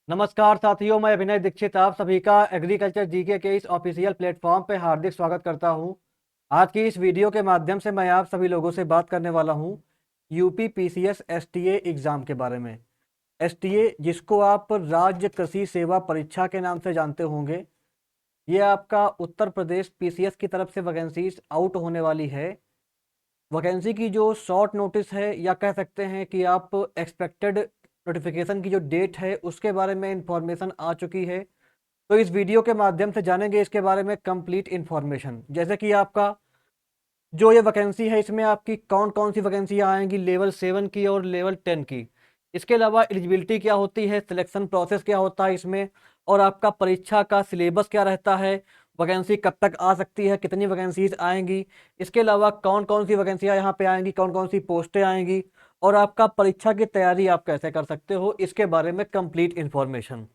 नमस्कार साथियों, मैं अभिनय दीक्षित आप सभी का एग्रीकल्चर जीके के इस ऑफिशियल प्लेटफॉर्म पे हार्दिक स्वागत करता हूं। आज की इस वीडियो के माध्यम से मैं आप सभी लोगों से बात करने वाला हूं यूपी पीसीएस एसटीए एग्ज़ाम के बारे में। एसटीए जिसको आप राज्य कृषि सेवा परीक्षा के नाम से जानते होंगे, ये आपका उत्तर प्रदेश पीसीएस की तरफ से वैकेंसीज आउट होने वाली है। वैकेंसी की जो शॉर्ट नोटिस है या कह सकते हैं कि आप एक्सपेक्टेड नोटिफिकेशन की जो डेट है उसके बारे में इंफॉर्मेशन आ चुकी है। तो इस वीडियो के माध्यम से जानेंगे इसके बारे में कंप्लीट इन्फॉर्मेशन, जैसे कि आपका जो ये वैकेंसी है इसमें आपकी कौन कौन सी वैकेंसियाँ आएंगी, लेवल 7 की और लेवल 10 की। इसके अलावा एलिजिबिलिटी क्या होती है, सिलेक्शन प्रोसेस क्या होता है इसमें, और आपका परीक्षा का सिलेबस क्या रहता है, वैकेंसी कब तक आ सकती है, कितनी वैकेंसीज आएंगी, इसके अलावा कौन कौन सी वैकेंसियाँ यहाँ पे आएंगी, कौन कौन सी पोस्टें आएंगी, और आपका परीक्षा की तैयारी आप कैसे कर सकते हो, इसके बारे में कंप्लीट इन्फॉर्मेशन।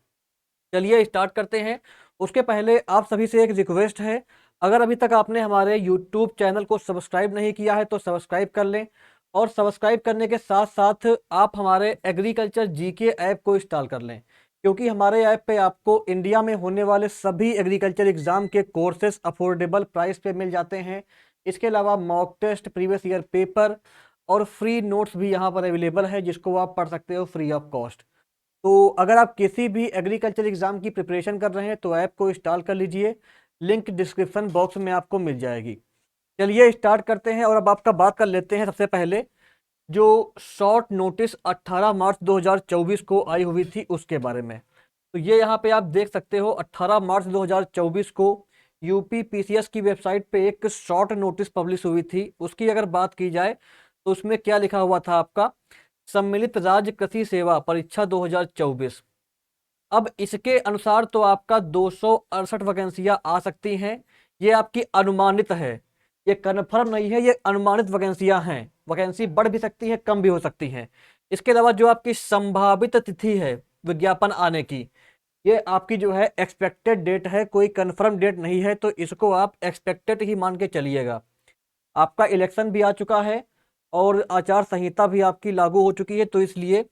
चलिए स्टार्ट करते हैं। उसके पहले आप सभी से एक रिक्वेस्ट है, अगर अभी तक आपने हमारे यूट्यूब चैनल को सब्सक्राइब नहीं किया है तो सब्सक्राइब कर लें, और सब्सक्राइब करने के साथ साथ आप हमारे एग्रीकल्चर जीके ऐप को इंस्टॉल कर लें, क्योंकि हमारे ऐप पे आपको इंडिया में होने वाले सभी एग्रीकल्चर एग्जाम के कोर्सेस अफोर्डेबल प्राइस पे मिल जाते हैं। इसके अलावा mock test, previous year paper और फ्री नोट्स भी यहाँ पर अवेलेबल है, जिसको आप पढ़ सकते हो फ्री ऑफ कॉस्ट। तो अगर आप किसी भी एग्रीकल्चर एग्जाम की प्रिपरेशन कर रहे हैं तो ऐप को इंस्टॉल कर लीजिए, लिंक डिस्क्रिप्शन बॉक्स में आपको मिल जाएगी। चलिए स्टार्ट करते हैं और अब आपका बात कर लेते हैं सबसे पहले जो शॉर्ट नोटिस 18 मार्च 2024 को आई हुई थी उसके बारे में। तो ये यहाँ पे आप देख सकते हो, 18 मार्च 2024 को यूपी पीसीएस की वेबसाइट पे एक शॉर्ट नोटिस पब्लिश हुई थी। उसकी अगर बात की जाए तो उसमें क्या लिखा हुआ था आपका, सम्मिलित राज्य कृषि सेवा परीक्षा 2024। अब इसके अनुसार तो आपका 268 वैकेंसियां आ सकती हैं। ये आपकी अनुमानित है, ये कन्फर्म नहीं है, ये अनुमानित वैकेंसियां हैं। वैकेंसी बढ़ भी सकती है, कम भी हो सकती हैं। इसके अलावा जो आपकी संभावित तिथि है विज्ञापन आने की, ये आपकी जो है एक्सपेक्टेड डेट है, कोई कंफर्म डेट नहीं है, तो इसको आप एक्सपेक्टेड ही मान के चलिएगा। आपका इलेक्शन भी आ चुका है और आचार संहिता भी आपकी लागू हो चुकी है, तो इसलिए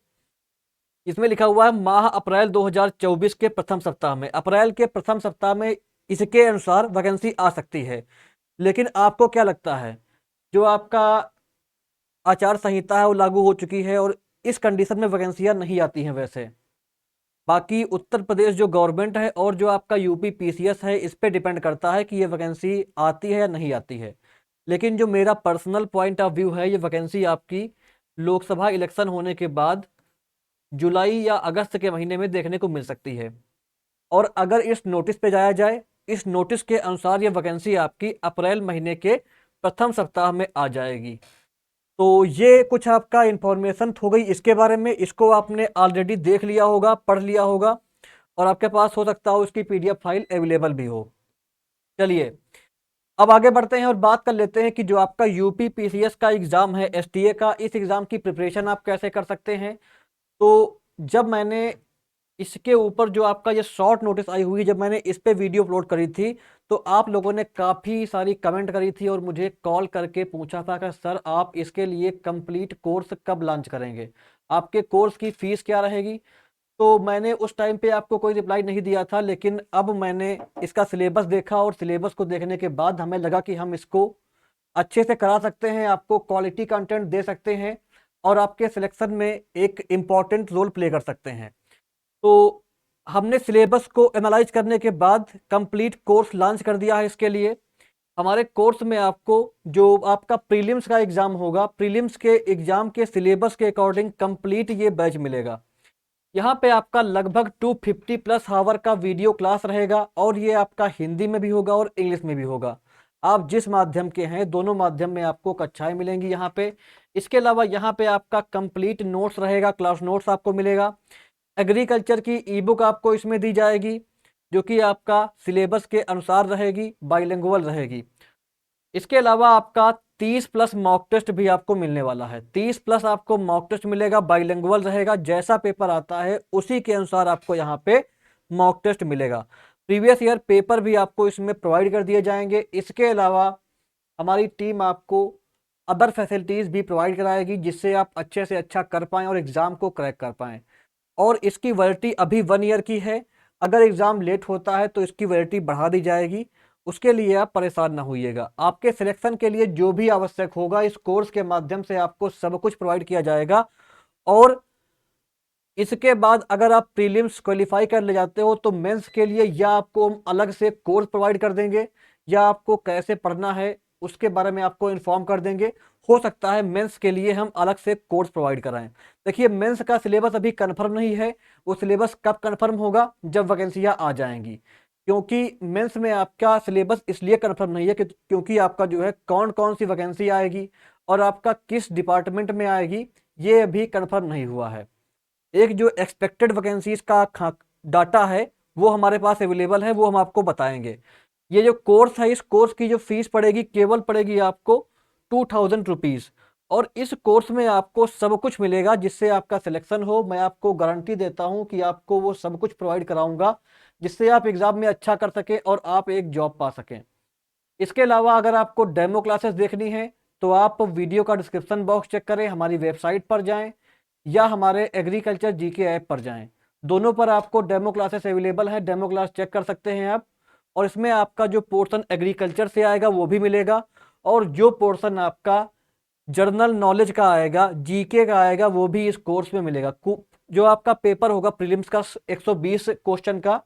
इसमें लिखा हुआ है माह अप्रैल 2024 के प्रथम सप्ताह में, अप्रैल के प्रथम सप्ताह में इसके अनुसार वैकेंसी आ सकती है। लेकिन आपको क्या लगता है, जो आपका आचार संहिता है वो लागू हो चुकी है और इस कंडीशन में वैकेंसियां नहीं आती हैं वैसे। बाकी उत्तर प्रदेश जो गवर्नमेंट है और जो आपका यूपी पीसीएस है, इस पे डिपेंड करता है कि ये वैकेंसी आती है या नहीं आती है। लेकिन जो मेरा पर्सनल पॉइंट ऑफ व्यू है, ये वैकेंसी आपकी लोकसभा इलेक्शन होने के बाद जुलाई या अगस्त के महीने में देखने को मिल सकती है। और अगर इस नोटिस पे जाया जाए, इस नोटिस के अनुसार ये वैकेंसी आपकी अप्रैल महीने के प्रथम सप्ताह में आ जाएगी। तो ये कुछ आपका इंफॉर्मेशन हो गई इसके बारे में। इसको आपने ऑलरेडी देख लिया होगा, पढ़ लिया होगा, और आपके पास हो सकता हो इसकी पीडीएफ फाइल अवेलेबल भी हो। चलिए अब आगे बढ़ते हैं और बात कर लेते हैं कि जो आपका यूपी पीसीएस का एग्जाम है एसटीए का, इस एग्जाम की प्रिपरेशन आप कैसे कर सकते हैं। तो जब मैंने इसके ऊपर जो आपका ये शॉर्ट नोटिस आई हुई, जब मैंने इस पे वीडियो अपलोड करी थी, तो आप लोगों ने काफ़ी सारी कमेंट करी थी और मुझे कॉल करके पूछा था कि सर आप इसके लिए कंप्लीट कोर्स कब लॉन्च करेंगे, आपके कोर्स की फीस क्या रहेगी। तो मैंने उस टाइम पे आपको कोई रिप्लाई नहीं दिया था, लेकिन अब मैंने इसका सिलेबस देखा और सिलेबस को देखने के बाद हमें लगा कि हम इसको अच्छे से करा सकते हैं, आपको क्वालिटी कंटेंट दे सकते हैं और आपके सिलेक्शन में एक इम्पॉर्टेंट रोल प्ले कर सकते हैं। तो हमने सिलेबस को एनालाइज करने के बाद कंप्लीट कोर्स लॉन्च कर दिया है इसके लिए। हमारे कोर्स में आपको जो आपका प्रीलिम्स का एग्जाम होगा, प्रीलिम्स के एग्जाम के सिलेबस के अकॉर्डिंग कंप्लीट ये बैच मिलेगा। यहाँ पे आपका लगभग 250 प्लस हावर का वीडियो क्लास रहेगा, और ये आपका हिंदी में भी होगा और इंग्लिश में भी होगा। आप जिस माध्यम के हैं दोनों माध्यम में आपको कक्षाएं मिलेंगी यहाँ पे। इसके अलावा यहाँ पे आपका कंप्लीट नोट्स रहेगा, क्लास नोट्स आपको मिलेगा। एग्रीकल्चर की ई बुक आपको इसमें दी जाएगी, जो कि आपका सिलेबस के अनुसार रहेगी, बाइलिंगुअल रहेगी। इसके अलावा आपका 30 प्लस मॉक टेस्ट भी आपको मिलने वाला है। 30 प्लस आपको मॉक टेस्ट मिलेगा, बाइलिंगुअल रहेगा, जैसा पेपर आता है उसी के अनुसार आपको यहाँ पे मॉक टेस्ट मिलेगा। प्रीवियस ईयर पेपर भी आपको इसमें प्रोवाइड कर दिए जाएंगे। इसके अलावा हमारी टीम आपको अदर फैसिलिटीज़ भी प्रोवाइड कराएगी, जिससे आप अच्छे से अच्छा कर पाएँ और एग्ज़ाम को क्रैक कर पाएँ। और इसकी वैलिडिटी अभी 1 ईयर की है। अगर एग्ज़ाम लेट होता है तो इसकी वैलिडिटी बढ़ा दी जाएगी। उसके लिए आप परेशान ना होइएगा। आपके सिलेक्शन के लिए जो भी आवश्यक होगा इस कोर्स के माध्यम से आपको सब कुछ प्रोवाइड किया जाएगा। और इसके बाद अगर आप प्रीलिम्स क्वालिफाई कर ले जाते हो तो मेंस के लिए या आपको हम अलग से कोर्स प्रोवाइड कर देंगे या आपको कैसे पढ़ना है उसके बारे में आपको इन्फॉर्म कर देंगे। हो सकता है मेंस के लिए हम अलग से कोर्स प्रोवाइड कराएं। देखिए, मेंस का सिलेबस अभी कंफर्म नहीं है। वो सिलेबस कब कंफर्म होगा? जब वैकेंसियां आ जाएंगी। क्योंकि मेंस में आपका सिलेबस इसलिए कंफर्म नहीं है क्योंकि आपका जो है कौन कौन सी वैकेंसी आएगी और आपका किस डिपार्टमेंट में आएगी ये अभी कंफर्म नहीं हुआ है। एक जो एक्सपेक्टेड वैकेंसीज का डाटा है वो हमारे पास अवेलेबल है, वो हम आपको बताएंगे। ये जो कोर्स है इस कोर्स की जो फीस पड़ेगी केवल पड़ेगी आपको 2000 रुपीज़। और इस कोर्स में आपको सब कुछ मिलेगा जिससे आपका सिलेक्शन हो। मैं आपको गारंटी देता हूं कि आपको वो सब कुछ प्रोवाइड कराऊंगा जिससे आप एग्जाम में अच्छा कर सकें और आप एक जॉब पा सकें। इसके अलावा अगर आपको डेमो क्लासेस देखनी है तो आप वीडियो का डिस्क्रिप्शन बॉक्स चेक करें, हमारी वेबसाइट पर जाएं या हमारे एग्रीकल्चर जीके ऐप पर जाएं। दोनों पर आपको डेमो क्लासेस अवेलेबल है, डेमो क्लास चेक कर सकते हैं आप। और इसमें आपका जो पोर्शन एग्रीकल्चर से आएगा वो भी मिलेगा और जो पोर्शन आपका जनरल नॉलेज का आएगा, जीके का आएगा, वो भी इस कोर्स में मिलेगा। जो आपका पेपर होगा प्रीलिम्स का 120 क्वेश्चन का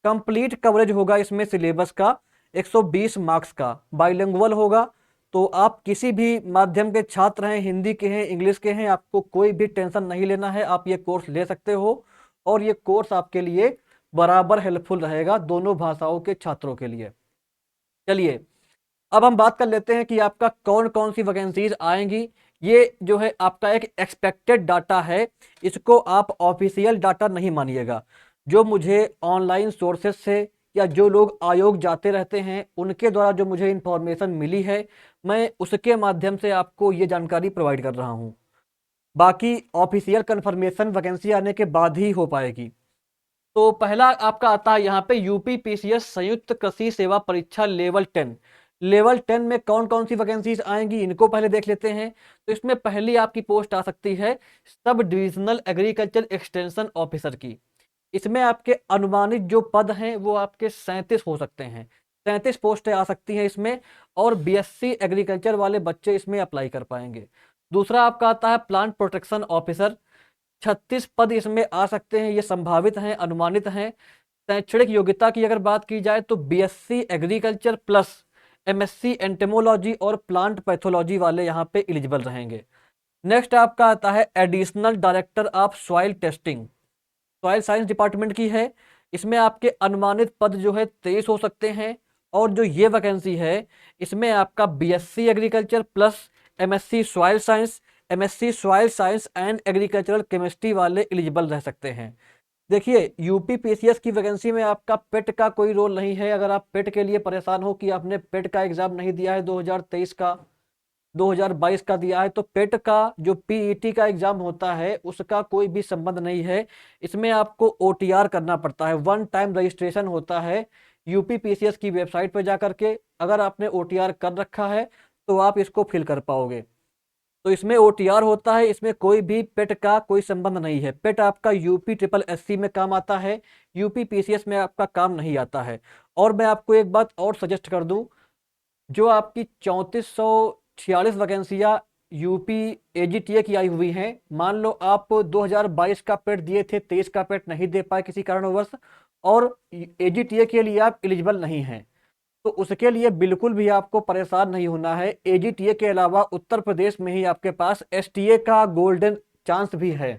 कंप्लीट कवरेज होगा इसमें सिलेबस का 120 मार्क्स का। बाइलिंगुअल होगा तो आप किसी भी माध्यम के छात्र हैं, हिंदी के हैं, इंग्लिश के हैं, आपको कोई भी टेंशन नहीं लेना है। आप ये कोर्स ले सकते हो और ये कोर्स आपके लिए बराबर हेल्पफुल रहेगा दोनों भाषाओं के छात्रों के लिए। चलिए अब हम बात कर लेते हैं कि आपका कौन कौन सी वैकेंसीज आएंगी। ये जो है आपका एक एक्सपेक्टेड डाटा है, इसको आप ऑफिशियल डाटा नहीं मानिएगा। जो मुझे ऑनलाइन सोर्सेस से या जो लोग आयोग जाते रहते हैं उनके द्वारा जो मुझे इंफॉर्मेशन मिली है मैं उसके माध्यम से आपको ये जानकारी प्रोवाइड कर रहा हूँ। बाकी ऑफिशियल कंफर्मेशन वैकेंसी आने के बाद ही हो पाएगी। तो पहला आपका आता है यहाँ पे यूपी पीसीएस संयुक्त कृषि सेवा परीक्षा लेवल 10। लेवल 10 में कौन कौन सी वैकेंसीज आएंगी इनको पहले देख लेते हैं। तो इसमें पहली आपकी पोस्ट आ सकती है sub divisional agriculture extension officer की। इसमें आपके अनुमानित जो पद हैं वो आपके 37 हो सकते हैं। 37 पोस्टें आ सकती हैं इसमें और बीएससी एग्रीकल्चर वाले बच्चे इसमें अप्लाई कर पाएंगे। दूसरा आपका आता है प्लांट प्रोटेक्शन ऑफिसर। 36 पद इसमें आ सकते हैं, ये संभावित हैं, अनुमानित हैं। शैक्षणिक योग्यता की अगर बात की जाए तो BSc agriculture plus MSc entomology और प्लांट पैथोलॉजी वाले यहाँ पे एलिजिबल रहेंगे। नेक्स्ट आपका आता है additional director of soil testing, soil science department की है। इसमें आपके अनुमानित पद जो है 23 हो सकते हैं और जो ये वैकेंसी है इसमें आपका BSc agriculture plus MSc soil science, MSc soil science and agricultural chemistry वाले एलिजिबल रह सकते हैं। देखिए, यूपी पीसीएस की वैकेंसी में आपका पेट का कोई रोल नहीं है। अगर आप पेट के लिए परेशान हो कि आपने पेट का एग्जाम नहीं दिया है 2023 का, 2022 का दिया है, तो पेट का जो पीईटी का एग्जाम होता है उसका कोई भी संबंध नहीं है। इसमें आपको ओटीआर करना पड़ता है, वन टाइम रजिस्ट्रेशन होता है यूपी पीसीएस की वेबसाइट पर जाकर के। अगर आपने ओटीआर कर रखा है तो आप इसको फिल कर पाओगे। तो इसमें ओटीआर होता है, इसमें कोई भी पेट का कोई संबंध नहीं है। पेट आपका यूपी ट्रिपल एससी में काम आता है, यूपी पीसीएस में आपका काम नहीं आता है। और मैं आपको एक बात और सजेस्ट कर दूं, जो आपकी 3446 वैकेंसियां यूपी एजीटीए की आई हुई हैं, मान लो आप 2022 का पेट दिए थे, 23 का पेट नहीं दे पाए किसी कारणवश और एजीटीए के लिए आप एलिजिबल नहीं हैं, तो उसके लिए बिल्कुल भी आपको परेशान नहीं होना है। एजीटीए के अलावा उत्तर प्रदेश में ही आपके पास एसटीए का गोल्डन चांस भी है।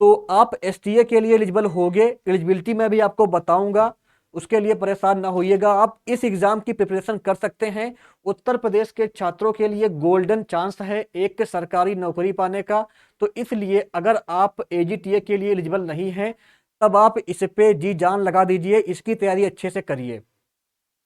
तो आप एसटीए के लिए एलिजिबल होगे, एलिजिबिलिटी मैं भी आपको बताऊंगा, उसके लिए परेशान ना होइएगा। आप इस एग्जाम की प्रिपरेशन कर सकते हैं। उत्तर प्रदेश के छात्रों के लिए गोल्डन चांस है एक सरकारी नौकरी पाने का। तो इसलिए अगर आप एजीटीए के लिए एलिजिबल नहीं हैं तब आप इस पे जी जान लगा दीजिए, इसकी तैयारी अच्छे से करिए।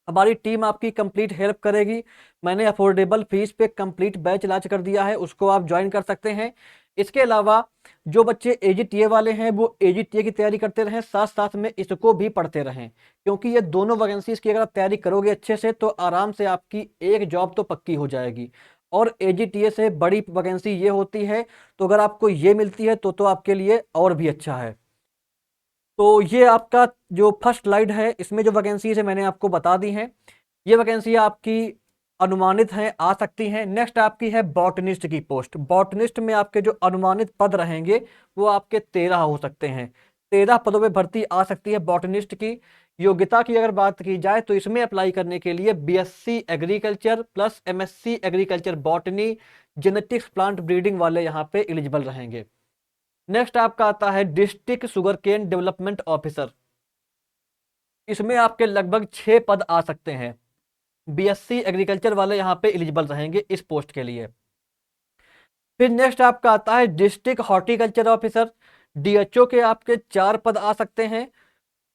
हमारी टीम आपकी कंप्लीट हेल्प करेगी। मैंने अफोर्डेबल फीस पे कंप्लीट बैच लॉन्च कर दिया है, उसको आप ज्वाइन कर सकते हैं। इसके अलावा जो बच्चे एजीटीए वाले हैं वो एजीटीए की तैयारी करते रहें, साथ साथ में इसको भी पढ़ते रहें, क्योंकि ये दोनों वैकेंसीज की अगर आप तैयारी करोगे अच्छे से तो आराम से आपकी एक जॉब तो पक्की हो जाएगी। और एजीटीए से बड़ी वैकेंसी ये होती है। तो अगर आपको ये मिलती है तो आपके लिए और भी अच्छा है। तो ये आपका जो फर्स्ट स्लाइड है, इसमें जो वैकेंसीज है मैंने आपको बता दी हैं। ये वैकेंसी आपकी अनुमानित हैं, आ सकती हैं। नेक्स्ट आपकी है बॉटनिस्ट की पोस्ट। बॉटनिस्ट में आपके जो अनुमानित पद रहेंगे वो आपके 13 हो सकते हैं। 13 पदों में भर्ती आ सकती है बॉटनिस्ट की। योग्यता की अगर बात की जाए तो इसमें अप्लाई करने के लिए BSc agriculture plus MSc agriculture botany genetics plant breeding वाले यहाँ पे एलिजिबल रहेंगे। नेक्स्ट आपका आता है district sugarcane development officer. इसमें आपके लगभग 6 पद आ सकते हैं। बीएससी एग्रीकल्चर वाले यहाँ पे एलिजिबल रहेंगे इस पोस्ट के लिए। फिर नेक्स्ट आपका आता है डिस्ट्रिक्ट हॉर्टिकल्चर ऑफिसर। डीएचओ के आपके 4 पद आ सकते हैं।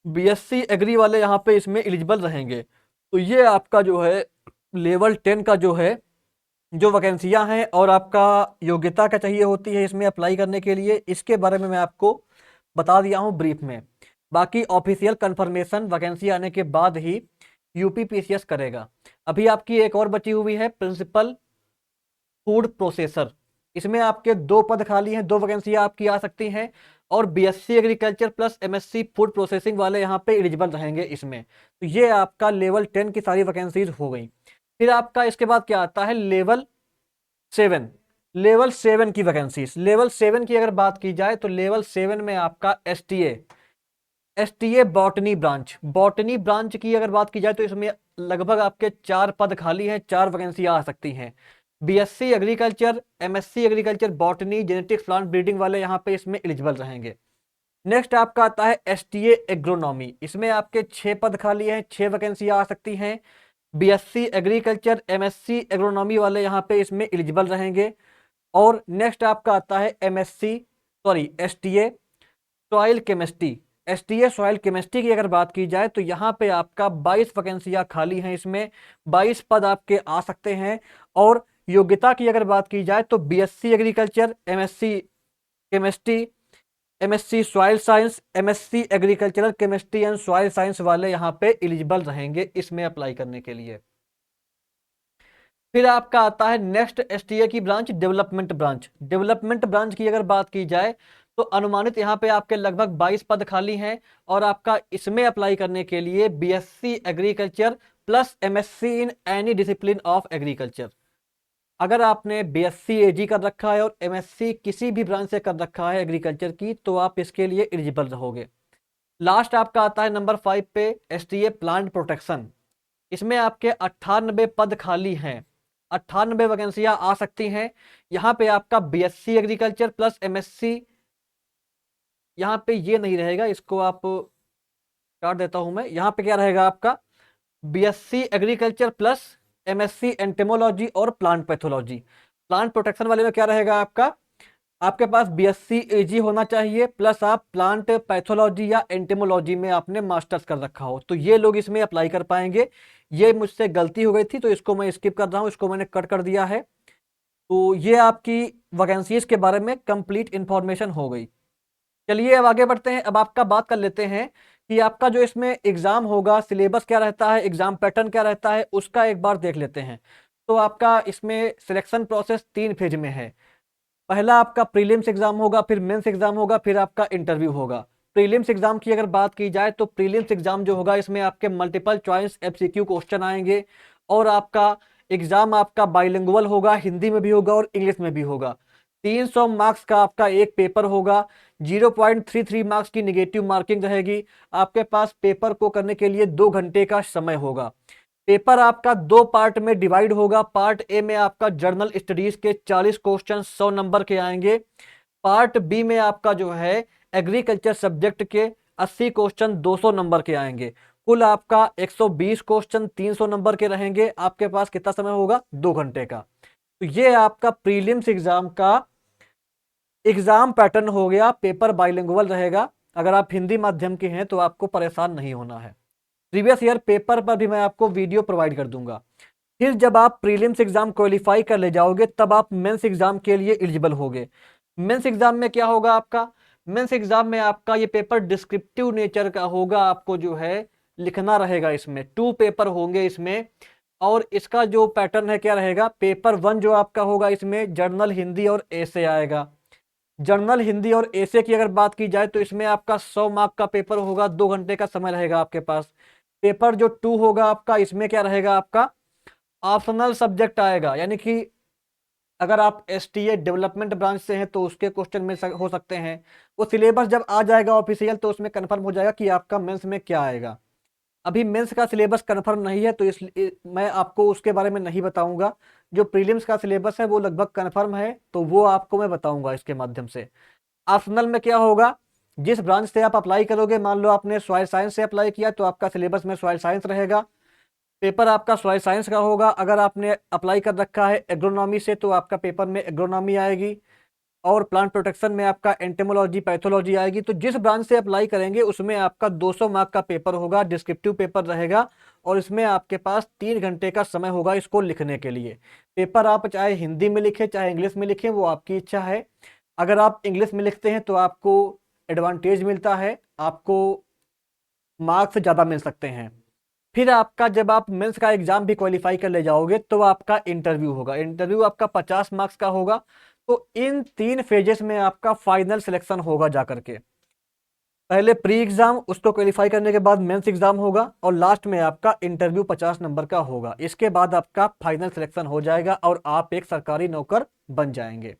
बीएससी एग्री वाले यहाँ पे इसमें एलिजिबल रहेंगे। तो ये आपका जो है लेवल 10 का जो है जो वैकेंसियां हैं और आपका योग्यता क्या चाहिए होती है इसमें अप्लाई करने के लिए, इसके बारे में मैं आपको बता दिया हूं ब्रीफ में। बाकी ऑफिशियल कंफर्मेशन वैकेंसी आने के बाद ही यूपीपीसीएस करेगा। अभी आपकी एक और बची हुई है प्रिंसिपल फूड प्रोसेसर। इसमें आपके 2 पद खाली हैं, 2 वैकेंसियां आपकी आ सकती हैं। और BSc agriculture plus MSc food processing वाले यहाँ पे एलिजिबल रहेंगे इसमें। तो ये आपका लेवल 10 की सारी वैकेंसीज हो गई। फिर आपका इसके बाद क्या आता है लेवल 7। लेवल 7 की वैकेंसीज। लेवल 7 की अगर बात की जाए तो लेवल 7 में आपका STA botany branch. Botany branch की अगर बात की जाए तो इसमें लगभग आपके 4 पद खाली हैं, 4 वैकेंसी आ सकती हैं। BSc agriculture MSc agriculture botany genetics plant breeding वाले यहाँ पे इसमें एलिजिबल रहेंगे। नेक्स्ट आपका आता है एसटीए एग्रोनॉमी। इसमें आपके 6 पद खाली हैं, 6 वैकेंसी आ सकती हैं। बीएससी एग्रीकल्चर एमएससी एग्रोनॉमी वाले यहाँ पे इसमें एलिजिबल रहेंगे। और नेक्स्ट आपका आता है STA soil chemistry. STA soil chemistry की अगर बात की जाए तो यहाँ पे आपका 22 वैकेंसियां खाली हैं। इसमें 22 पद आपके आ सकते हैं। और योग्यता की अगर बात की जाए तो BSc agriculture MSc chemistry MSc soil science MSc agricultural chemistry and soil science वाले यहाँ पे एलिजिबल रहेंगे इसमें अप्लाई करने के लिए। फिर आपका आता है नेक्स्ट एसटीए की branch development branch. Development branch की अगर बात की जाए तो अनुमानित यहाँ पे आपके लगभग 22 पद खाली हैं। और आपका इसमें अप्लाई करने के लिए BSc agriculture plus MSc in any discipline of agriculture. अगर आपने बीएससी एजी कर रखा है और एमएससी किसी भी ब्रांच से कर रखा है एग्रीकल्चर की तो आप इसके लिए एलिजिबल रहोगे। लास्ट आपका आता है नंबर 5 पे एसटीए प्लांट प्रोटेक्शन। इसमें आपके 98 पद खाली हैं। 98 वैकेंसियां आ सकती हैं। यहाँ पे आपका बीएससी एग्रीकल्चर प्लस एमएससी, यहाँ पे ये नहीं रहेगा, इसको आप काट देता हूं मैं। यहाँ पे क्या रहेगा आपका BSc agriculture plus MSc entomology और प्लांट पैथोलॉजी। प्लांट प्रोटेक्शन वाले में क्या रहेगा आपका, आपके पास बीएससी एजी होना चाहिए प्लस आप प्लांट पैथोलॉजी या एंटेमोलॉजी में आपने मास्टर्स कर रखा हो, तो ये लोग इसमें अप्लाई कर पाएंगे। ये मुझसे गलती हो गई थी तो इसको मैं स्किप कर रहा हूं, इसको मैंने कट कर दिया है। तो ये आपकी वैकेंसीज के बारे में कंप्लीट इंफॉर्मेशन हो गई। चलिए अब आगे बढ़ते हैं। अब आपका बात कर लेते हैं कि आपका जो इसमें एग्जाम होगा, सिलेबस क्या रहता है, एग्जाम पैटर्न क्या रहता है, उसका एक बार देख लेते हैं। तो आपका इसमें सिलेक्शन प्रोसेस 3 फेज में है। पहला आपका प्रीलिम्स एग्जाम होगा, फिर मेंस एग्जाम होगा, फिर आपका इंटरव्यू होगा। प्रीलिम्स एग्जाम की अगर बात की जाए तो प्रीलिम्स एग्जाम जो होगा इसमें आपके मल्टीपल चॉइस एमसीक्यू क्वेश्चन आएंगे। और आपका एग्जाम आपका बाइलिंगुअल होगा, हिंदी में भी होगा और इंग्लिश में भी होगा। 300 मार्क्स का आपका एक पेपर होगा। 0.33 मार्क्स की निगेटिव मार्किंग रहेगी। आपके पास पेपर को करने के लिए 2 घंटे का समय होगा। पेपर आपका 2 पार्ट में डिवाइड होगा। पार्ट ए में आपका जर्नल स्टडीज के 40 क्वेश्चन 100 नंबर के आएंगे। पार्ट बी में आपका जो है एग्रीकल्चर सब्जेक्ट के 80 क्वेश्चन 200 नंबर के आएंगे। कुल आपका 120 क्वेश्चन 300 नंबर के रहेंगे। आपके पास कितना समय होगा, 2 घंटे का। तो ये आपका प्रीलिम्स एग्जाम का एग्जाम पैटर्न हो गया। पेपर बाइलिंगुअल रहेगा। अगर आप हिंदी माध्यम के हैं तो आपको परेशान नहीं होना है। प्रीवियस ईयर पेपर पर भी मैं आपको वीडियो प्रोवाइड कर दूंगा। फिर जब आप प्रीलिम्स एग्जाम क्वालिफाई कर ले जाओगे तब आप मेंस एग्जाम के लिए एलिजिबल होगे। मेंस एग्जाम में क्या होगा आपका, मेंस एग्जाम में आपका ये पेपर डिस्क्रिप्टिव नेचर का होगा। आपको जो है लिखना रहेगा। इसमें 2 पेपर होंगे। इसमें और इसका जो पैटर्न है क्या रहेगा, पेपर 1 जो आपका होगा इसमें जर्नल हिंदी और ऐसे आएगा। जर्नल हिंदी और ऐसे की अगर बात की जाए तो इसमें आपका 100 मार्क का पेपर होगा, 2 घंटे का समय रहेगा आपके पास। पेपर जो 2 होगा आपका, इसमें क्या रहेगा आपका, ऑप्शनल सब्जेक्ट आएगा, यानी कि अगर आप एसटीए डेवलपमेंट ब्रांच से हैं तो उसके क्वेश्चन हो सकते हैं। वो सिलेबस जब आ जाएगा ऑफिशियल तो उसमें कंफर्म हो जाएगा कि आपका मेंस में क्या आएगा। अभी मेंस का सिलेबस कंफर्म नहीं है तो मैं आपको उसके बारे में नहीं बताऊंगा। जो प्रीलिम्स का सिलेबस है वो लगभग कंफर्म है, तो वो आपको मैं बताऊंगा इसके माध्यम से। ऑप्शनल में क्या होगा, जिस ब्रांच से आप अप्लाई करोगे, मान लो आपने सॉइल साइंस से अप्लाई किया तो आपका सिलेबस में सॉइल साइंस रहेगा, पेपर आपका सॉइल साइंस का होगा। अगर आपने अप्लाई कर रखा है एग्रोनॉमी से तो आपका पेपर में एग्रोनॉमी आएगी, और प्लांट प्रोटेक्शन में आपका एंटेमोलॉजी पैथोलॉजी आएगी। तो जिस ब्रांच से अप्लाई करेंगे उसमें आपका 200 मार्क का पेपर होगा, डिस्क्रिप्टिव पेपर रहेगा, और इसमें आपके पास 3 घंटे का समय होगा इसको लिखने के लिए। पेपर आप चाहे हिंदी में लिखें चाहे इंग्लिश में लिखें, वो आपकी इच्छा है। अगर आप इंग्लिश में लिखते हैं तो आपको एडवांटेज मिलता है, आपको मार्क्स ज़्यादा मिल सकते हैं। फिर आपका जब आप मेंस का एग्जाम भी क्वालिफाई कर ले जाओगे तो आपका इंटरव्यू होगा, इंटरव्यू आपका 50 मार्क्स का होगा। तो इन 3 फेजेस में आपका फाइनल सिलेक्शन होगा जाकर के। पहले प्री एग्जाम, उसको क्वालिफाई करने के बाद मेंस एग्जाम होगा, और लास्ट में आपका इंटरव्यू 50 नंबर का होगा। इसके बाद आपका फाइनल सिलेक्शन हो जाएगा और आप एक सरकारी नौकर बन जाएंगे।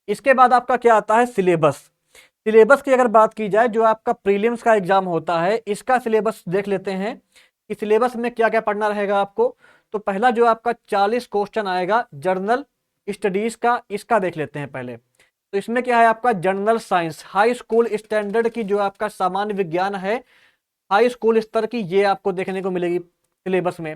इसके बाद आपका क्या आता है, सिलेबस। सिलेबस की अगर बात की जाए, जो आपका प्रीलिम्स का एग्जाम होता है इसका सिलेबस देख लेते हैं कि सिलेबस में क्या क्या पढ़ना रहेगा आपको। तो पहला जो आपका 40 क्वेश्चन आएगा जर्नल स्टडीज का, इसका देख लेते हैं पहले। तो इसमें क्या है आपका, general science high school standard की जो आपका सामान्य विज्ञान है, हाई स्कूल स्तर की, ये आपको देखने को मिलेगी सिलेबस में।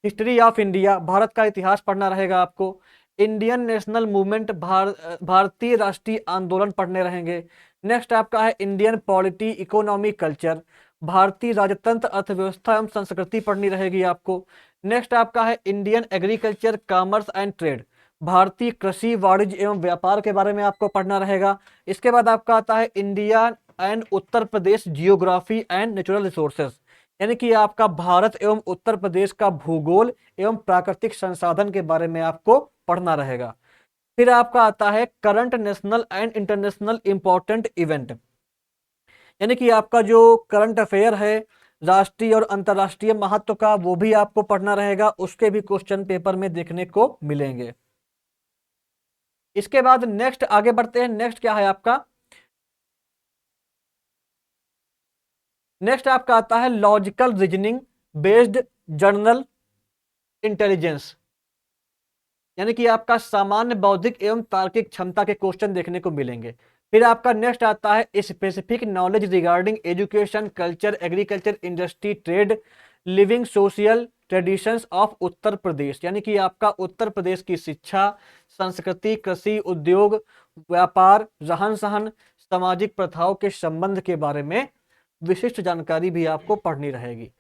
हिस्ट्री ऑफ इंडिया, भारत का इतिहास पढ़ना रहेगा आपको। इंडियन नेशनल मूवमेंट, भारतीय राष्ट्रीय आंदोलन पढ़ने रहेंगे। नेक्स्ट आपका है इंडियन पॉलिटी इकोनॉमी कल्चर, भारतीय राजतंत्र अर्थव्यवस्था एवं संस्कृति पढ़नी रहेगी आपको। नेक्स्ट आपका है Indian agriculture commerce and trade, भारतीय कृषि वाणिज्य एवं व्यापार के बारे में आपको पढ़ना रहेगा। इसके बाद आपका आता है India and Uttar Pradesh geography and natural resources, यानी कि आपका भारत एवं उत्तर प्रदेश का भूगोल एवं प्राकृतिक संसाधन के बारे में आपको पढ़ना रहेगा। फिर आपका आता है current national and international important event, यानी कि आपका जो करंट अफेयर है, राष्ट्रीय और अंतर्राष्ट्रीय महत्व का, वो भी आपको पढ़ना रहेगा। उसके भी क्वेश्चन पेपर में देखने को मिलेंगे। इसके बाद नेक्स्ट आगे बढ़ते हैं। नेक्स्ट क्या है आपका, नेक्स्ट आपका आता है logical reasoning based journal intelligence, यानी कि आपका सामान्य बौद्धिक एवं तार्किक क्षमता के क्वेश्चन देखने को मिलेंगे। फिर आपका नेक्स्ट आता है specific knowledge regarding education culture agriculture industry trade living social traditions of Uttar Pradesh, यानी कि आपका उत्तर प्रदेश की शिक्षा संस्कृति कृषि उद्योग व्यापार रहन सहन सामाजिक प्रथाओं के संबंध के बारे में विशिष्ट जानकारी भी आपको पढ़नी रहेगी।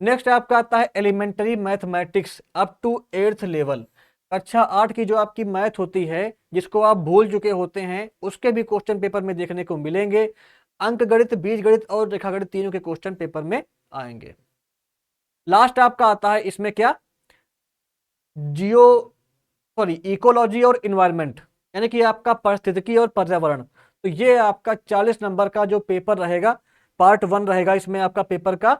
नेक्स्ट आपका आता है elementary mathematics up to 8th level, कक्षा 8 की जो आपकी मैथ होती है जिसको आप भूल चुके होते हैं, उसके भी क्वेश्चन पेपर में देखने को मिलेंगे। अंक गणित बीज गणित और रेखा गणित तीनों के क्वेश्चन पेपर में आएंगे। लास्ट आपका आता है इसमें क्या, जियो सॉरी इकोलॉजी और इन्वायरमेंट, यानी कि आपका पारिस्थितिकी और पर्यावरण। तो ये आपका 40 नंबर का जो पेपर रहेगा, पार्ट 1 रहेगा इसमें आपका पेपर का,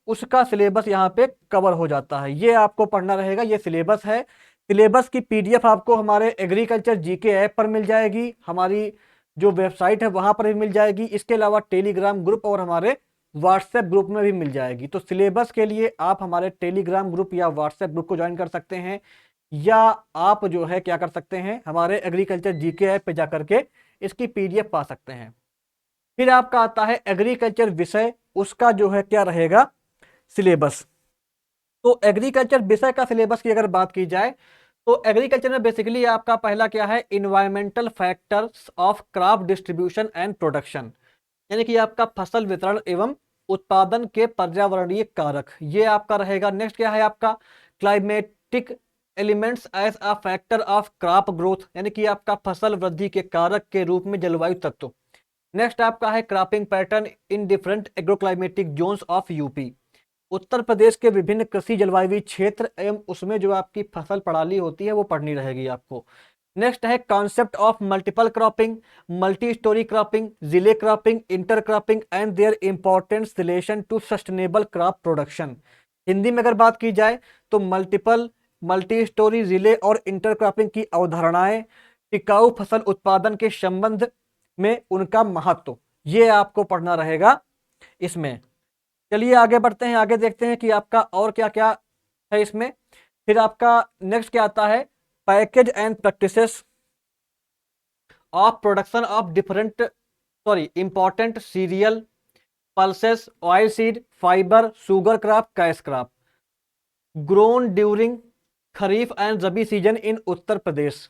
उसका सिलेबस यहाँ पे कवर हो जाता है। ये आपको पढ़ना रहेगा, ये सिलेबस है। सिलेबस की पीडीएफ आपको हमारे एग्रीकल्चर जीके ऐप पर मिल जाएगी, हमारी जो वेबसाइट है वहां पर भी मिल जाएगी। इसके अलावा टेलीग्राम ग्रुप और हमारे व्हाट्सएप ग्रुप में भी मिल जाएगी। तो सिलेबस के लिए आप हमारे टेलीग्राम ग्रुप या व्हाट्सएप ग्रुप को ज्वाइन कर सकते हैं, या आप जो है क्या कर सकते हैं, हमारे एग्रीकल्चर जीके ऐप पे जाकर के इसकी पीडीएफ पा सकते हैं। फिर आपका आता है एग्रीकल्चर विषय, उसका जो है क्या रहेगा सिलेबस। तो एग्रीकल्चर विषय का सिलेबस की अगर बात की जाए तो एग्रीकल्चर में बेसिकली आपका पहला क्या है, environmental factors of crop distribution and production, यानी कि आपका फसल वितरण एवं उत्पादन के पर्यावरणीय कारक, ये आपका रहेगा। नेक्स्ट क्या है आपका, climatic elements as a factor of crop growth, यानी कि आपका फसल वृद्धि के कारक के रूप में जलवायु तत्व। नेक्स्ट आपका है cropping pattern in different agroclimatic zones of UP, Uttar Pradesh के विभिन्न कृषि जलवायु क्षेत्र एवं उसमें जो आपकी फसल प्रणाली होती है वो पढ़नी रहेगी आपको। नेक्स्ट है concept of multiple cropping, multi storey cropping, जिले cropping, intercropping and their importance relation to sustainable crop production. Hindi में अगर बात की जाए तो मल्टीपल, मल्टी स्टोरी, जिले और इंटर क्रॉपिंग की अवधारणाएं, टिकाऊ फसल उत्पादन के संबंध में उनका महत्व, ये आपको पढ़ना रहेगा इसमें। चलिए आगे बढ़ते हैं, आगे देखते हैं कि आपका और क्या क्या है इसमें। फिर आपका नेक्स्ट क्या आता है, package and practices of production of different important cereal, pulses, oil seed, fibre, sugar crop, cash crop, grown during kharif and rabi season in Uttar Pradesh.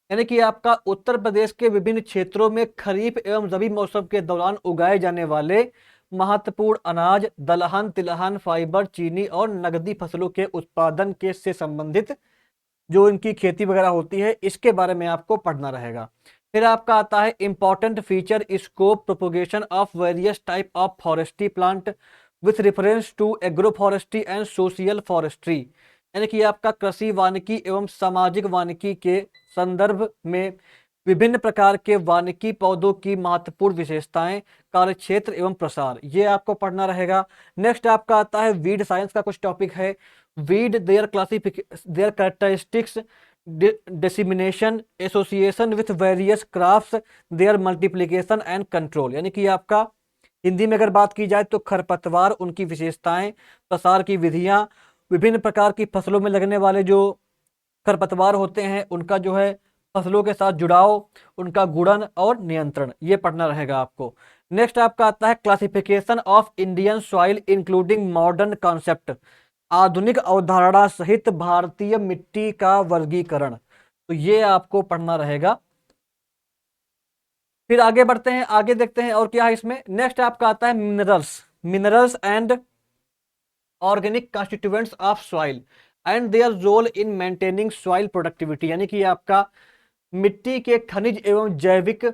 यानी कि आपका उत्तर प्रदेश के विभिन्न क्षेत्रों में खरीफ एवं रबी मौसम के दौरान उगाए जाने वाले महत्वपूर्ण अनाज, दलहन, तिलहन, फाइबर, चीनी और नकदी फसलों के उत्पादन के से संबंधित जो इनकी खेती वगैरह होती है इसके बारे में आपको पढ़ना रहेगा। फिर आपका आता है important feature, scope, propagation of various type of forestry plant with reference to agroforestry and social forestry. यानी कि आपका कृषि वानिकी एवं सामाजिक वानिकी के संदर्भ में विभिन्न प्रकार के वानिकी पौधों की महत्वपूर्ण विशेषताएं, कार्यक्षेत्र एवं प्रसार, ये आपको पढ़ना रहेगा। नेक्स्ट आपका आता है वीड साइंस का कुछ टॉपिक है। Weed, their their characteristics, dissemination, association with various crafts, their multiplication and control. यानी कि आपका हिंदी में अगर बात की जाए तो खरपतवार, उनकी विशेषताएं, प्रसार की विधियां, विभिन्न प्रकार की फसलों में लगने वाले जो खरपतवार होते हैं उनका जो है फसलों के साथ जुड़ाव, उनका गुणन और नियंत्रण, ये पढ़ना रहेगा आपको। नेक्स्ट आपका आता है classification of Indian soil including modern concept, आधुनिक अवधारणा सहित भारतीय मिट्टी का वर्गीकरण, तो ये आपको पढ़ना रहेगा। फिर आगे बढ़ते हैं, आगे देखते हैं और क्या है इसमें। नेक्स्ट आपका आता है minerals and organic constituents of soil and their role in maintaining soil productivity. यानी कि आपका मिट्टी के खनिज एवं जैविक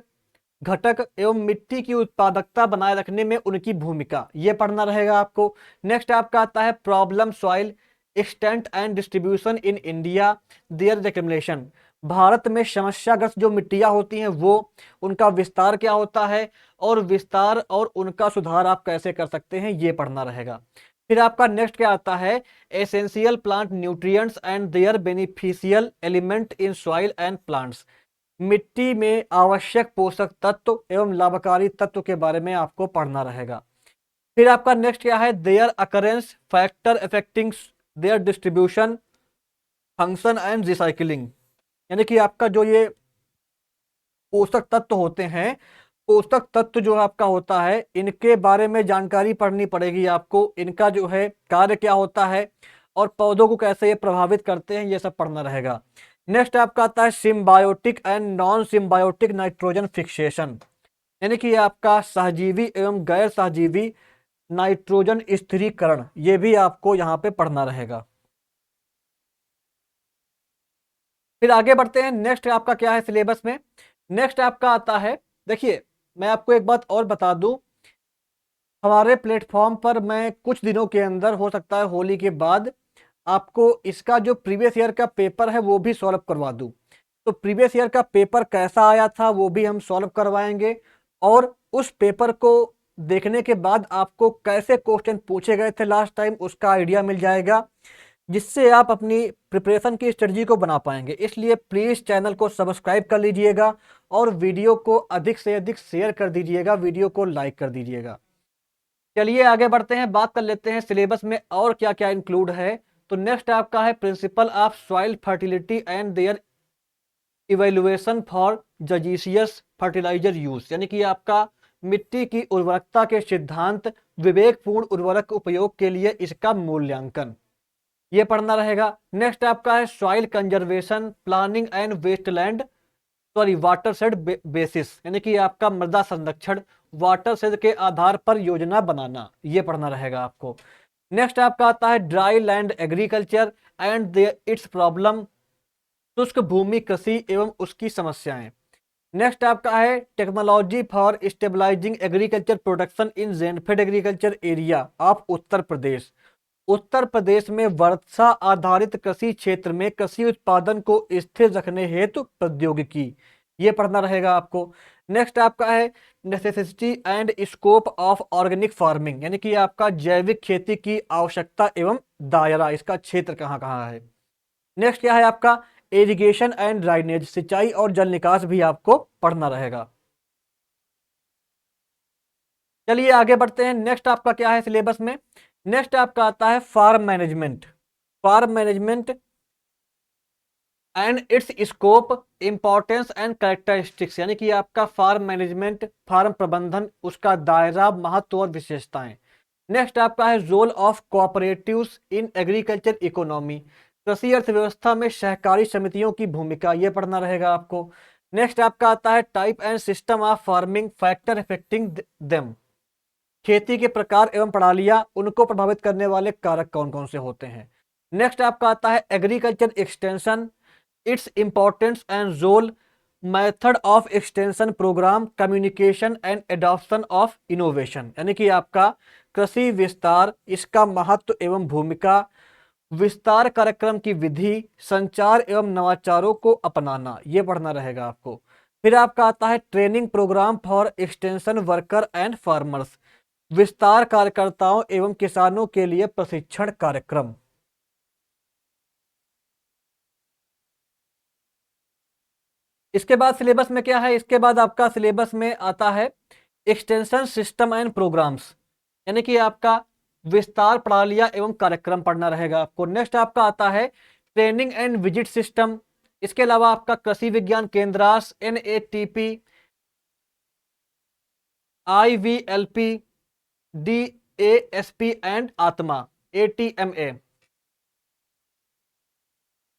घटक एवं मिट्टी की उत्पादकता बनाए रखने में उनकी भूमिका, यह पढ़ना रहेगा आपको। नेक्स्ट आपका आता है problem soil, extent and distribution in India, their recommendation. Bharat में समस्याग्रस्त जो मिट्टियां होती हैं वो उनका विस्तार क्या होता है और विस्तार और उनका सुधार आप कैसे कर सकते हैं, ये पढ़ना रहेगा। फिर आपका नेक्स्ट क्या आता है essential plant nutrients and their beneficial element in soil and plants. मिट्टी में आवश्यक पोषक तत्व एवं लाभकारी तत्व के बारे में आपको पढ़ना रहेगा। फिर आपका नेक्स्ट क्या है there occurrence, factor affecting there distribution, function and recycling. यानी कि आपका जो ये पोषक तत्व होते हैं, पोषक तत्व जो आपका होता है इनके बारे में जानकारी पढ़नी पड़ेगी आपको, इनका जो है कार्य क्या होता है और पौधों को कैसे ये प्रभावित करते हैं, ये सब पढ़ना रहेगा। नेक्स्ट आपका आता है symbiotic and non symbiotic nitrogen fixation. यानी कि आपका सहजीवी एवं गैर सहजीवी नाइट्रोजन स्थिरीकरण, ये भी आपको यहाँ पे पढ़ना रहेगा। फिर आगे बढ़ते हैं, नेक्स्ट आपका क्या है सिलेबस में। नेक्स्ट आपका आता है, देखिए मैं आपको एक बात और बता दूं, हमारे प्लेटफॉर्म पर मैं कुछ दिनों के अंदर, हो सकता है होली के बाद, आपको इसका जो प्रीवियस ईयर का पेपर है वो भी सॉल्व करवा दूं। तो प्रीवियस ईयर का पेपर कैसा आया था वो भी हम सॉल्व करवाएंगे और उस पेपर को देखने के बाद आपको कैसे क्वेश्चन पूछे गए थे लास्ट टाइम उसका आइडिया मिल जाएगा, जिससे आप अपनी प्रिपरेशन की स्ट्रेटजी को बना पाएंगे। इसलिए प्लीज़ चैनल को सब्सक्राइब कर लीजिएगा और वीडियो को अधिक से अधिक शेयर कर दीजिएगा, वीडियो को लाइक कर दीजिएगा। चलिए आगे बढ़ते हैं, बात कर लेते हैं सिलेबस में और क्या क्या इंक्लूड है। तो नेक्स्ट आपका है principle of soil fertility and their evaluation for जजीशियस फर्टिलाइजर यूज। यानी कि आपका मिट्टी की उर्वरकता के सिद्धांत, विवेकपूर्ण उर्वरक उपयोग के लिए इसका मूल्यांकन, ये पढ़ना रहेगा। नेक्स्ट आपका है soil conservation planning and wasteland watershed basis. यानी कि आपका मृदा संरक्षण, वाटरशेड के आधार पर योजना बनाना, ये पढ़ना रहेगा आपको। नेक्स्ट आपका आता है dry land agriculture and its problem, शुष्क भूमि कृषि एवं उसकी समस्याएं। नेक्स्ट आपका है technology for stabilising agriculture production in rainfed agriculture area of Uttar Pradesh. Uttar Pradesh में वर्षा आधारित कृषि क्षेत्र में कृषि उत्पादन को स्थिर रखने हेतु प्रौद्योगिकी, ये पढ़ना रहेगा आपको। नेक्स्ट आपका है necessity and scope of organic farming, यानी कि आपका जैविक खेती की आवश्यकता एवं दायरा, इसका क्षेत्र कहाँ कहाँ है। नेक्स्ट क्या है आपका इरिगेशन एंड ड्राइनेज, सिंचाई और जल निकास भी आपको पढ़ना रहेगा। चलिए आगे बढ़ते हैं। नेक्स्ट आपका क्या है सिलेबस में, नेक्स्ट आपका आता है farm management. Farm management and its scope, importance and characteristics, यानी कि आपका फार्म मैनेजमेंट, फार्म प्रबंधन, उसका दायरा, महत्व और विशेषताएं। नेक्स्ट आपका है role of cooperatives in agriculture economy, कृषि अर्थव्यवस्था में सहकारी समितियों की भूमिका, ये पढ़ना रहेगा आपको। नेक्स्ट आपका आता है type and system of farming factor affecting them, खेती के प्रकार एवं प्रणालियां, उनको प्रभावित करने वाले कारक कौन कौन से होते हैं। नेक्स्ट आपका आता है agriculture extension, its importance and role, method of extension programme, communication and adoption of innovation, यानी कि आपका कृषि विस्तार, इसका महत्व एवं भूमिका, विस्तार कार्यक्रम की विधि, संचार एवं नवाचारों को अपनाना, ये पढ़ना रहेगा आपको। फिर आपका आता है training programme for extension worker and farmers, विस्तार कार्यकर्ताओं एवं किसानों के लिए प्रशिक्षण कार्यक्रम। इसके बाद सिलेबस में क्या है, इसके बाद आपका सिलेबस में आता है एक्सटेंशन सिस्टम एंड प्रोग्राम्स, यानी कि आपका विस्तार प्रणालियां एवं कार्यक्रम पढ़ना रहेगा आपको। नेक्स्ट आपका आता है ट्रेनिंग एंड विजिट सिस्टम, इसके अलावा आपका कृषि विज्ञान केंद्रास, NATP, IVLP, DASP एंड आत्मा, ATMA,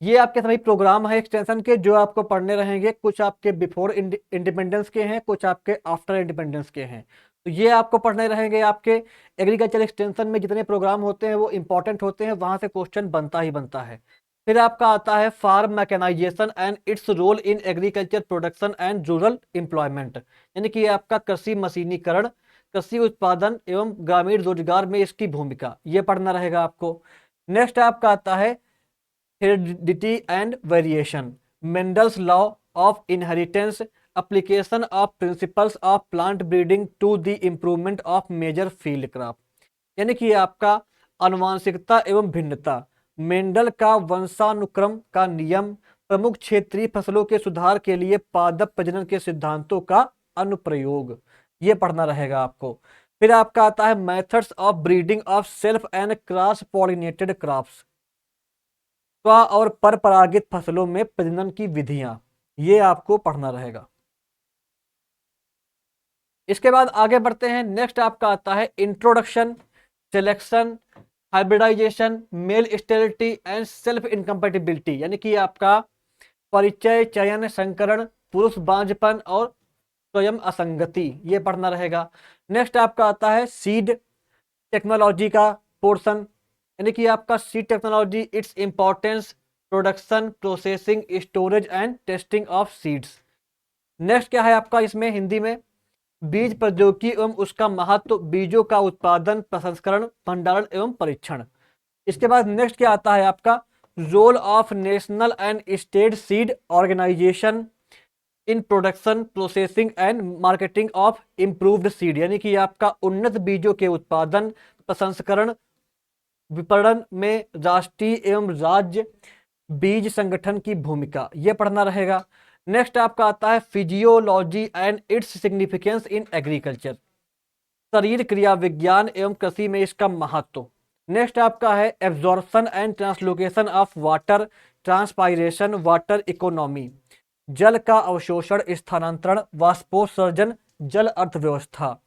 ये आपके सभी प्रोग्राम है एक्सटेंशन के जो आपको पढ़ने रहेंगे। कुछ आपके बिफोर इंडिपेंडेंस के हैं, कुछ आपके आफ्टर इंडिपेंडेंस के हैं, तो ये आपको पढ़ने रहेंगे। आपके एग्रीकल्चर एक्सटेंशन में जितने प्रोग्राम होते हैं वो इंपॉर्टेंट होते हैं, वहां से क्वेश्चन बनता ही बनता है। फिर आपका आता है farm mechanisation and its role in agriculture production and rural employment, यानी कि आपका कृषि मशीनीकरण, कृषि उत्पादन एवं ग्रामीण रोजगार में इसकी भूमिका, ये पढ़ना रहेगा आपको। नेक्स्ट आपका आता है heredity and variation, Mendel's law of inheritance, application of principles of plant breeding to the improvement of major field crop, यानी कि आपका आनुवांशिकता एवं भिन्नता, मेंडल का वंशानुक्रम का नियम, प्रमुख क्षेत्रीय फसलों के सुधार के लिए पादप प्रजनन के सिद्धांतों का अनुप्रयोग, ये पढ़ना रहेगा आपको। फिर आपका आता है methods of breeding of self and cross pollinated crops, स्व और परपरागित फसलों में प्रजनन की विधियां, ये आपको पढ़ना रहेगा। इसके बाद आगे बढ़ते हैं। नेक्स्ट आपका आता है introduction, selection, hybridisation, male sterility and self incompatibility, यानी कि आपका परिचय, चयन, संकरण, पुरुष बांझपन और स्वयं असंगति, ये पढ़ना रहेगा। नेक्स्ट आपका आता है सीड टेक्नोलॉजी का पोर्शन, यानी कि आपका seed technology, its importance, production, processing, storage and testing of seeds. Next क्या है आपका इसमें हिंदी में, बीज प्रौद्योगिकी एवं उसका महत्व, बीजों का उत्पादन, प्रसंस्करण, भंडारण एवं परीक्षण। इसके बाद नेक्स्ट क्या आता है आपका role of national and state seed organisation in production, processing and marketing of improved seed, यानी कि आपका उन्नत बीजों के उत्पादन, प्रसंस्करण, विपणन में राष्ट्रीय एवं राज्य बीज संगठन की भूमिका, यह पढ़ना रहेगा। नेक्स्ट आपका आता है physiology and its significance in agriculture, शरीर क्रिया विज्ञान एवं कृषि में इसका महत्व। नेक्स्ट आपका है absorption and translocation of water, transpiration, water economy, जल का अवशोषण, स्थानांतरण, वाष्पोत्सर्जन, जल अर्थव्यवस्था,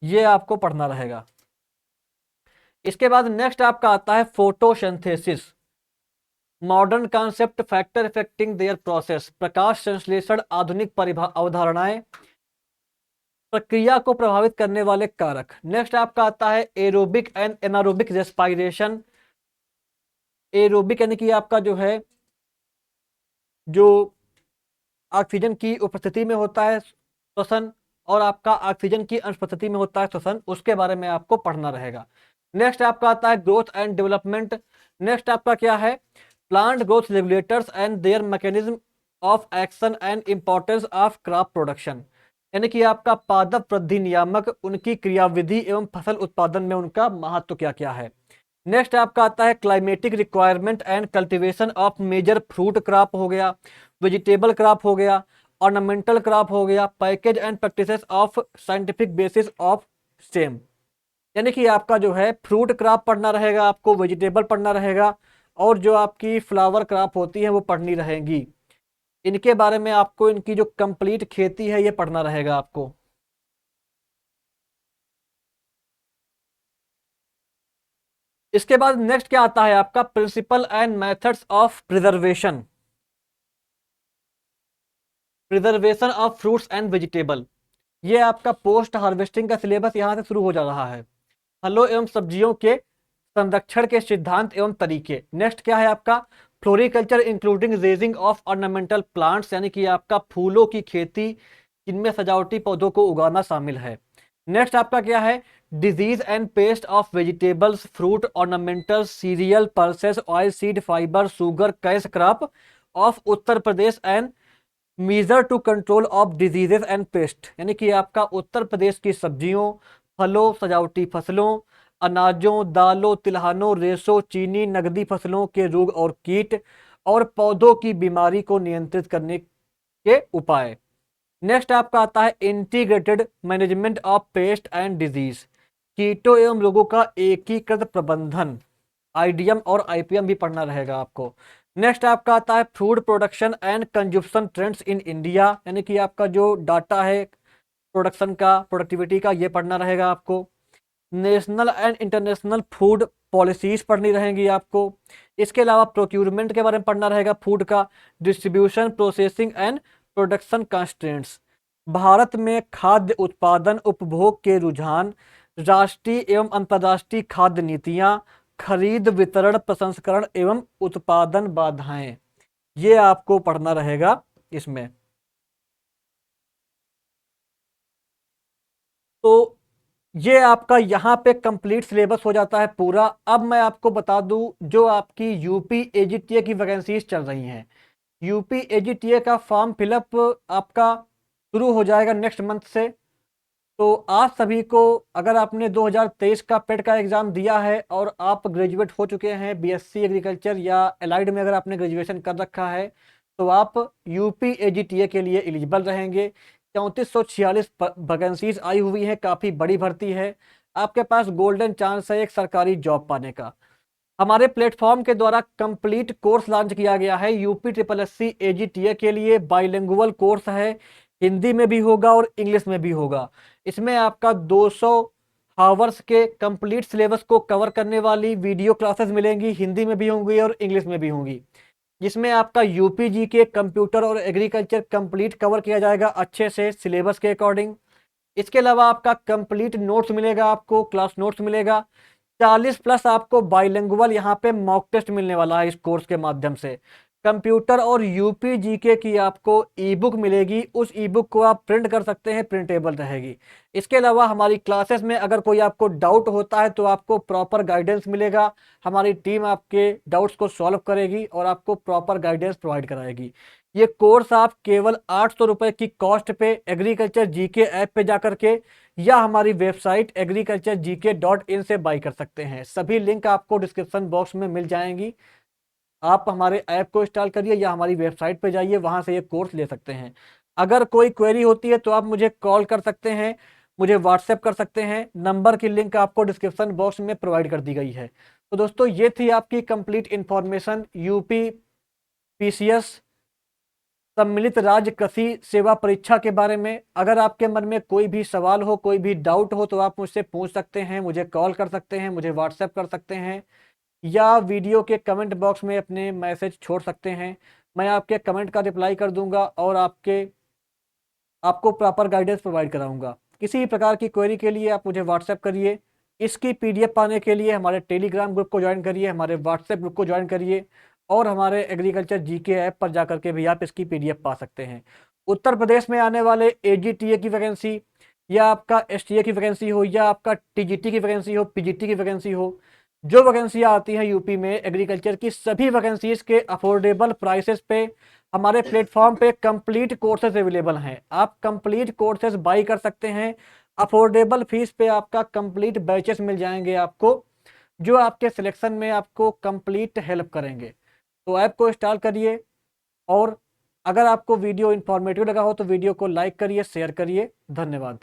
ये आपको पढ़ना रहेगा। इसके बाद नेक्स्ट आपका आता है photosynthesis, modern concept, factor affecting their process, प्रकाश संश्लेषण, आधुनिक अवधारणाएं, प्रक्रिया को प्रभावित करने वाले कारक। नेक्स्ट आपका आता है aerobic and anaerobic respiration, aerobic यानी कि आपका जो है जो ऑक्सीजन की उपस्थिति में होता है श्वसन और आपका ऑक्सीजन की अनुपस्थिति में होता है श्वसन, उसके बारे में आपको पढ़ना रहेगा। नेक्स्ट आपका आता है ग्रोथ एंड डेवलपमेंट। नेक्स्ट आपका क्या है, plant growth regulators and there mechanism of action and importance of crop production, यानी कि आपका पादप वृद्धि नियामक, उनकी क्रियाविधि एवं फसल उत्पादन में उनका महत्व क्या क्या है। नेक्स्ट आपका आता है climatic requirement and cultivation of major fruit crop हो गया, वेजिटेबल क्रॉप हो गया, ऑर्नामेंटल क्रॉप हो गया, package and practices of scientific basis of same, यानी कि आपका जो है फ्रूट क्रॉप पढ़ना रहेगा, आपको वेजिटेबल पढ़ना रहेगा, और जो आपकी फ्लावर क्रॉप होती है वो पढ़नी रहेगी। इनके बारे में आपको, इनकी जो कंप्लीट खेती है ये पढ़ना रहेगा आपको। इसके बाद नेक्स्ट क्या आता है आपका, principle and methods of preservation, preservation of fruits and vegetable. ये आपका पोस्ट हार्वेस्टिंग का सिलेबस यहाँ से शुरू हो जा रहा है। फलों एवं सब्जियों के संरक्षण के सिद्धांत एवं तरीके। नेक्स्ट क्या है आपका, floriculture including raising of ornamental plants, यानी कि आपका फूलों की खेती जिनमें सजावटी पौधों को उगाना शामिल है। नेक्स्ट आपका क्या है, disease and pest of vegetables, fruit, ornamental, cereal, pulses, oil seed, fibre, sugar, cash crop of Uttar Pradesh and measure to control of diseases and pest, यानी कि आपका उत्तर प्रदेश की सब्जियों, फलों, सजावटी फसलों, अनाजों, दालों, तिलहनों, रेशों, चीनी, नकदी फसलों के रोग और कीट, और पौधों की बीमारी को नियंत्रित करने के उपाय। नेक्स्ट आपका आता है integrated management of paste and disease, कीटों एवं रोगों का एकीकृत प्रबंधन, आईडीएम और आईपीएम भी पढ़ना रहेगा आपको। नेक्स्ट आपका आता है food production and consumption trends in India, यानी कि आपका जो डाटा है प्रोडक्शन का, प्रोडक्टिविटी का, ये पढ़ना रहेगा आपको। National and international food policies पढ़नी रहेंगी आपको। इसके अलावा प्रोक्यूरमेंट के बारे में पढ़ना रहेगा, फूड का, distribution, processing and production constraints, Bharat में खाद्य उत्पादन उपभोग के रुझान, राष्ट्रीय एवं अंतर्राष्ट्रीय खाद्य नीतियां, खरीद वितरण प्रसंस्करण एवं उत्पादन बाधाएं, ये आपको पढ़ना रहेगा इसमें। तो ये आपका यहाँ पे कंप्लीट सिलेबस हो जाता है पूरा। अब मैं आपको बता दूं जो आपकी यूपी एजीटीए की वैकेंसीज चल रही हैं, यूपी एजीटीए का फॉर्म फिलअप आपका शुरू हो जाएगा नेक्स्ट मंथ से। तो आप सभी को, अगर आपने 2023 का पेट का एग्जाम दिया है और आप ग्रेजुएट हो चुके हैं बीएससी एग्रीकल्चर या एलाइड में अगर आपने ग्रेजुएशन कर रखा है, तो आप यूपी एजीटीए के लिए एलिजिबल रहेंगे। 3446 वैकेंसीज आई हुई है, काफ़ी बड़ी भर्ती है। आपके पास गोल्डन चांस है एक सरकारी जॉब पाने का। हमारे प्लेटफॉर्म के द्वारा कंप्लीट कोर्स लॉन्च किया गया है UP triple S C AGTA के लिए, बाइलिंगुअल कोर्स है, हिंदी में भी होगा और इंग्लिश में भी होगा। इसमें आपका 200 हावर्स के कंप्लीट सिलेबस को कवर करने वाली वीडियो क्लासेस मिलेंगी, हिंदी में भी होंगी और इंग्लिश में भी होंगी, जिसमें आपका यूपी जी के, कंप्यूटर और एग्रीकल्चर कंप्लीट कवर किया जाएगा अच्छे से सिलेबस के अकॉर्डिंग। इसके अलावा आपका कंप्लीट नोट्स मिलेगा, आपको क्लास नोट्स मिलेगा। 40 प्लस आपको बाइलिंगुअल यहाँ पे मॉक टेस्ट मिलने वाला है इस कोर्स के माध्यम से। कंप्यूटर और यूपी जीके की आपको ई बुक मिलेगी, उस ई बुक को आप प्रिंट कर सकते हैं, प्रिंटेबल रहेगी। इसके अलावा हमारी क्लासेस में अगर कोई आपको डाउट होता है तो आपको प्रॉपर गाइडेंस मिलेगा, हमारी टीम आपके डाउट्स को सॉल्व करेगी और आपको प्रॉपर गाइडेंस प्रोवाइड कराएगी। ये कोर्स आप केवल 800 रुपये की कॉस्ट पे एग्रीकल्चर जीके ऐप पे जा करके या हमारी वेबसाइट agriculturegk.in से बाई कर सकते हैं। सभी लिंक आपको डिस्क्रिप्शन बॉक्स में मिल जाएंगी। आप हमारे ऐप को इंस्टॉल करिए या हमारी वेबसाइट पे जाइए, वहां से ये कोर्स ले सकते हैं। अगर कोई क्वेरी होती है तो आप मुझे कॉल कर सकते हैं, मुझे व्हाट्सएप कर सकते हैं, नंबर की लिंक आपको डिस्क्रिप्शन बॉक्स में प्रोवाइड कर दी गई है। तो दोस्तों ये थी आपकी कंप्लीट इंफॉर्मेशन यूपी पीसीएस सम्मिलित राज्य कृषि सेवा परीक्षा के बारे में। अगर आपके मन में कोई भी सवाल हो, कोई भी डाउट हो, तो आप मुझसे पूछ सकते हैं, मुझे कॉल कर सकते हैं, मुझे व्हाट्सएप कर सकते हैं या वीडियो के कमेंट बॉक्स में अपने मैसेज छोड़ सकते हैं। मैं आपके कमेंट का रिप्लाई कर दूंगा और आपको प्रॉपर गाइडेंस प्रोवाइड कराऊंगा। किसी भी प्रकार की क्वेरी के लिए आप मुझे व्हाट्सएप करिए। इसकी पीडीएफ पाने के लिए हमारे टेलीग्राम ग्रुप को ज्वाइन करिए, हमारे व्हाट्सएप ग्रुप को ज्वाइन करिए और हमारे एग्रीकल्चर जीके ऐप पर जाकर के भी आप इसकी पीडीएफ पा सकते हैं। उत्तर प्रदेश में आने वाले एजीटीए की वैकेंसी, या आपका एसटीए की वैकेंसी हो, या आपका टीजीटी की वैकेंसी हो, पीजीटी की वैकेंसी हो, जो वैकेंसियाँ आती हैं यूपी में एग्रीकल्चर की, सभी वैकेंसीज के अफोर्डेबल प्राइसेस पे हमारे प्लेटफॉर्म पे कंप्लीट कोर्सेज अवेलेबल हैं। आप कंप्लीट कोर्सेज बाई कर सकते हैं। अफोर्डेबल फीस पे आपका कंप्लीट बैचेस मिल जाएंगे आपको, जो आपके सिलेक्शन में आपको कंप्लीट हेल्प करेंगे। तो ऐप को इंस्टॉल करिए, और अगर आपको वीडियो इंफॉर्मेटिव लगा हो तो वीडियो को लाइक करिए, शेयर करिए। धन्यवाद।